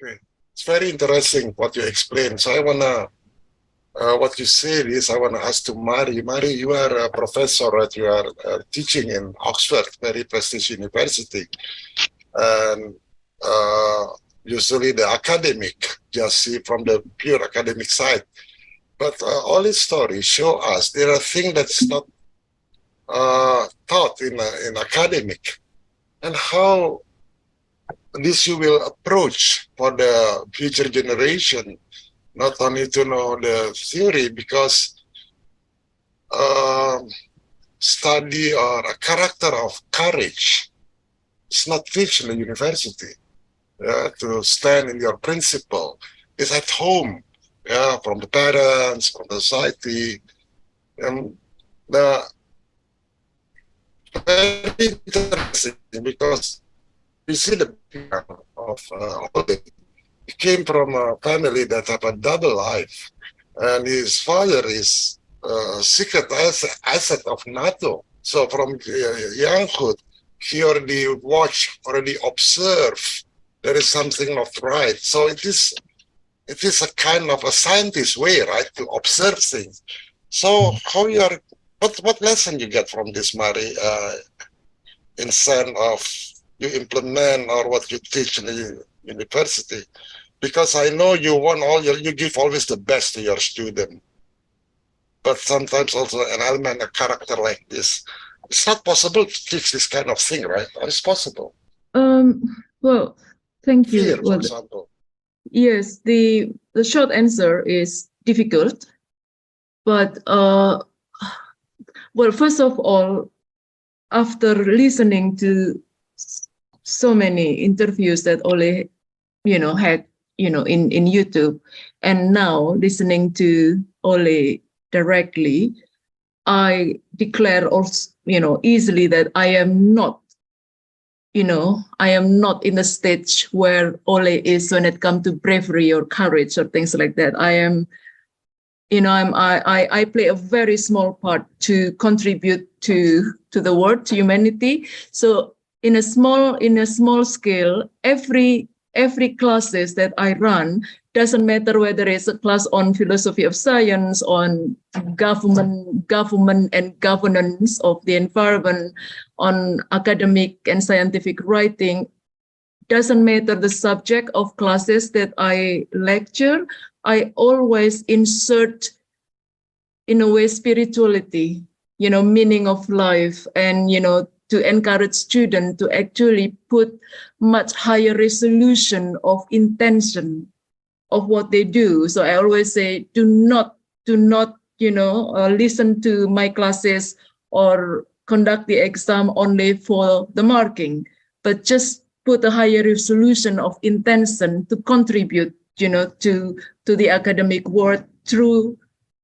Okay. It's very interesting what you explained. So I wanna, what you said is, I wanna ask to Mari. Mari, you are a professor, right? You are teaching in Oxford, very prestigious university, and usually the academic just see from the pure academic side. But all these stories show us there are things that's not taught in academic, and how this you will approach for the future generation, not only to know the theory, because study or a character of courage is not teach in the university. To stand in your principle is at home, from the parents, from the society, and the very interesting because we see the background of Ole. He came from a family that have a double life, and his father is secret asset of NATO. So from younghood, he already watched, already observed there is something not right. So it is a kind of a scientist way, right, to observe things. So how you are, what lesson you get from this, Mari, instead of you implement or what you teach in the university? Because I know you want you give always the best to your student, but sometimes also an element, a character like this, it's not possible to teach this kind of thing, right? Or it's possible? Well, thank you. Fear, for example. Yes, the short answer is difficult, but well, first of all, after listening to so many interviews that Ole, had, in YouTube, and now listening to Ole directly, I declare also, easily that I am not in the stage where Ole is when it comes to bravery or courage or things like that. I am, I play a very small part to contribute to the world, to humanity. So in a small scale, every classes that I run, doesn't matter whether it's a class on philosophy of science, on government and governance of the environment, on academic and scientific writing, doesn't matter the subject of classes that I lecture, I always insert, in a way, spirituality, meaning of life, and, to encourage students to actually put much higher resolution of intention of what they do. So I always say, do not, listen to my classes or conduct the exam only for the marking, but just put a higher resolution of intention to contribute, to the academic world through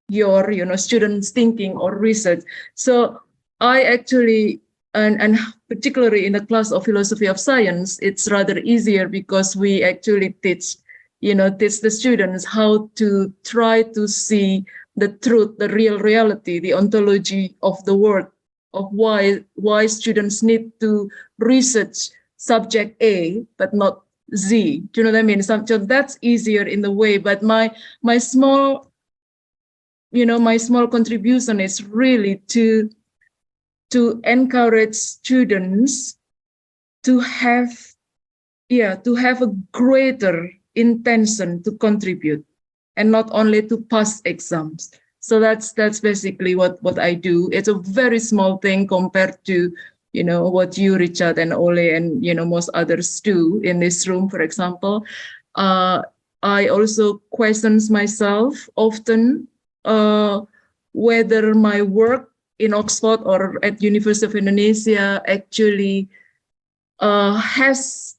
your, students' thinking or research. So I actually, and particularly in the class of philosophy of science, it's rather easier because we actually teach the students how to try to see the truth, the real reality, the ontology of the world, of why students need to research subject A but not Z. Do you know what I mean? So that's easier in the way. But my small, my small contribution is really to encourage students to have a greater intention to contribute, and not only to pass exams. So that's basically what I do. It's a very small thing compared to what you, Richard, and Ole, and most others do in this room, for example. I also questions myself often whether my work in Oxford or at University of Indonesia actually has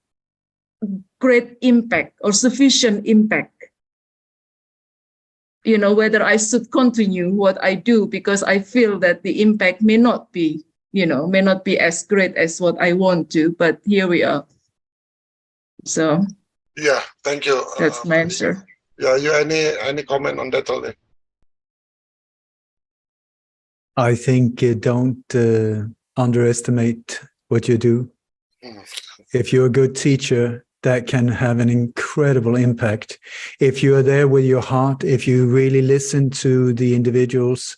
great impact or sufficient impact. Whether I should continue what I do, because I feel that the impact may not be as great as what I want to, but here we are. So yeah, thank you. That's my answer. Yeah, you any comment on that, Ole? I think don't underestimate what you do. If you're a good teacher, that can have an incredible impact. If you are there with your heart, if you really listen to the individuals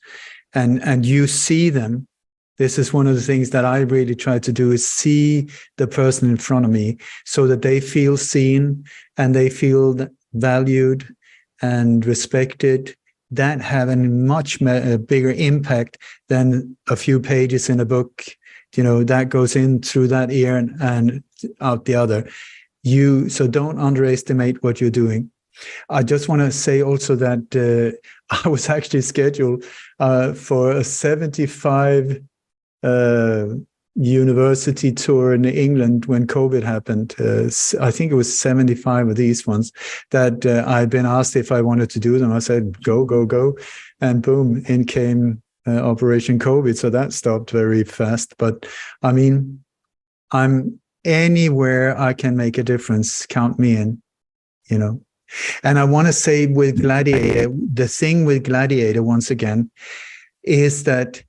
and you see them, this is one of the things that I really try to do, is see the person in front of me so that they feel seen and they feel valued and respected. That have a much bigger impact than a few pages in a book, that goes in through that ear and out the other. So don't underestimate what you're doing. I just want to say also that I was actually scheduled for a 75 university tour in England when COVID happened. I think it was 75 of these ones that I'd been asked if I wanted to do them. I said, go, go, go. And boom, in came Operation COVID. So that stopped very fast. But I mean, I'm anywhere I can make a difference, count me in, And I want to say with Gladiator, the thing with Gladiator, once again, is that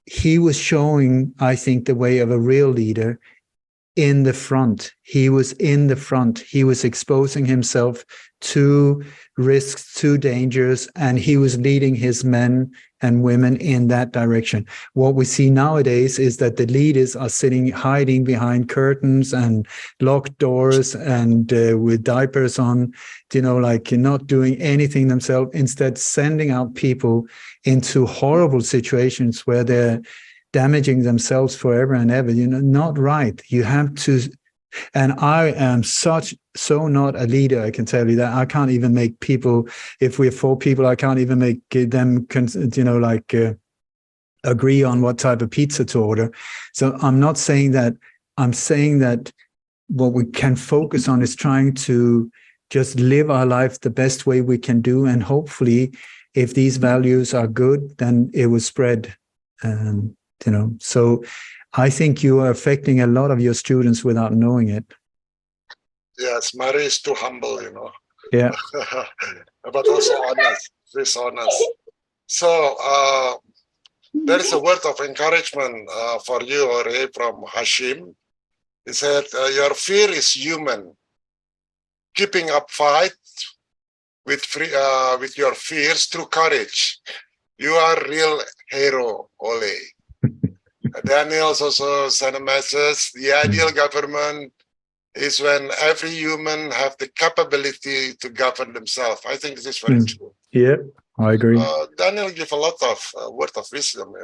he was showing, I think, the way of a real leader in the front. He was in the front. He was exposing himself to risks, to dangers, and he was leading his men and women in that direction. What we see nowadays is that the leaders are hiding behind curtains and locked doors and with diapers on, not doing anything themselves, instead sending out people into horrible situations where they're damaging themselves forever and ever. Not right. You have to, and I am so not a leader, I can tell you that. I can't even make people, if we're 4 people, I can't even make them, agree on what type of pizza to order. So I'm not saying that. I'm saying that what we can focus on is trying to just live our life the best way we can do. And hopefully, if these values are good, then it will spread. So I think you are affecting a lot of your students without knowing it. Yes, Mary is too humble, Yeah. but also honest, dishonest. So there is a word of encouragement for you, Ore, from Hashim. He said, your fear is human. Keeping up fight with your fears through courage. You are a real hero, Ole. Daniel also sent a message. The ideal government is when every human have the capability to govern themselves. I think this is very true. Yeah, I agree. Daniel give a lot of word of wisdom,